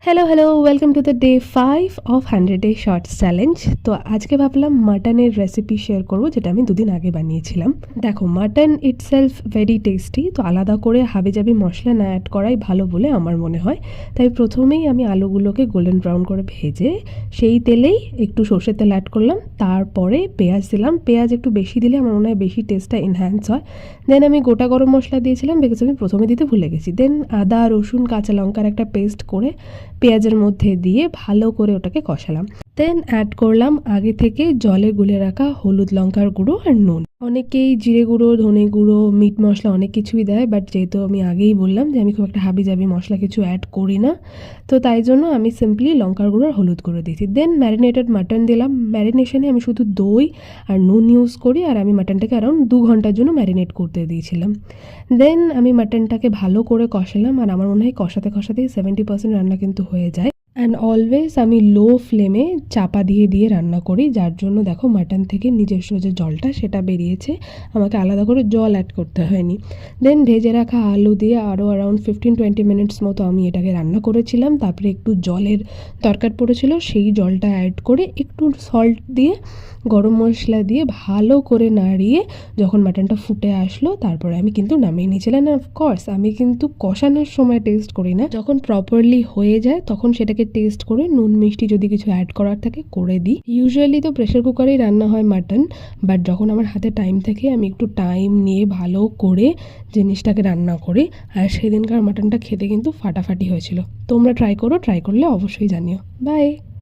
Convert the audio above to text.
Hello, welcome to the day 5 of 100 day shorts challenge. তো আজকে ভাবলাম মাটনের রেসিপি শেয়ার করব, যেটা আমি দুদিন আগে বানিয়েছিলাম। দেখো, মাটন ইটসেলফ ভেরি টেস্টি, তো আলাদা করে হাবিজাবি মশলা না অ্যাড করাই ভালো বলে আমার মনে হয়। তাই প্রথমেই আমি আলুগুলোকে গোল্ডেন ব্রাউন করে ভেজে সেই তেলেই একটু সর্ষের তেল অ্যাড করলাম, তারপরে পেঁয়াজ দিলাম। পেঁয়াজ একটু বেশি দিলে আমার মনে হয় বেশি টেস্টটা এনহ্যান্স হয়। দেন আমি গোটা গরম মশলা দিয়েছিলাম, বিকজ আমি প্রথমে দিতে ভুলে গেছি। দেন আদা রসুন কাঁচা লঙ্কার একটা পেস্ট করে পেঁয়াজের মধ্যে দিয়ে ভালো করে ওটাকে কষালাম। দেন অ্যাড করলাম আগে থেকে জলে গুলে রাখা হলুদ লঙ্কার গুঁড়ো আর নুন। অনেকেই জিরে গুঁড়ো, ধনে গুঁড়ো, মিট মশলা অনেক কিছুই দেয়, বাট যেহেতু আমি আগেই বললাম যে আমি খুব একটা হাবিজাবি মশলা কিছু অ্যাড করি না, তো তাই জন্য আমি সিম্পলি লঙ্কার গুঁড়ো আর হলুদ গুঁড়ো দিয়েছি। দেন ম্যারিনেটেড মাটন দিলাম। ম্যারিনেশনে আমি শুধু দই আর নুন ইউজ করি, আর আমি মাটনটাকে অ্যারাউন্ড 2 ঘন্টার জন্য ম্যারিনেট করতে দিয়েছিলাম। দেন আমি মাটনটাকে ভালো করে কষালাম, আর আমার মনে হয় কষাতে কষাতেই 70% রান্না কিন্তু হয়ে যায়। অ্যান্ড অলওয়েজ আমি লো ফ্লেমে চাপা দিয়ে দিয়ে রান্না করি, যার জন্য দেখো মাটন থেকে নিজস্ব যে জলটা সেটা বেরিয়েছে, আমাকে আলাদা করে জল অ্যাড করতে হয়নি। দেন ভেজে রাখা আলু দিয়ে আরও অ্যারাউন্ড 15-20 মিনিটস মতো আমি এটাকে রান্না করেছিলাম। তারপরে একটু জলের দরকার পড়েছিল, সেই জলটা অ্যাড করে একটু সল্ট দিয়ে গরম মশলা দিয়ে ভালো করে নাড়িয়ে যখন মাটনটা ফুটে আসলো, তারপরে আমি কিন্তু নামিয়ে নিয়েছিলাম। অফকোর্স আমি কিন্তু কষানোর সময় টেস্ট করি না, যখন প্রপারলি হয়ে যায় তখন সেটাকে টেস্ট করে নুন মিষ্টি যদি কিছু অ্যাড করার থাকে করে দিই। ইউজুয়ালি তো প্রেশার কুকারেই রান্না হয় মাটন, বাট যখন আমার হাতে টাইম থাকে আমি একটু টাইম নিয়ে ভালো করে জিনিসটাকে রান্না করি। আর সেদিনকার মাটনটা খেতে কিন্তু ফাটাফাটি হয়েছিল। তোমরা ট্রাই করো, ট্রাই করলে অবশ্যই জানিও। বাই।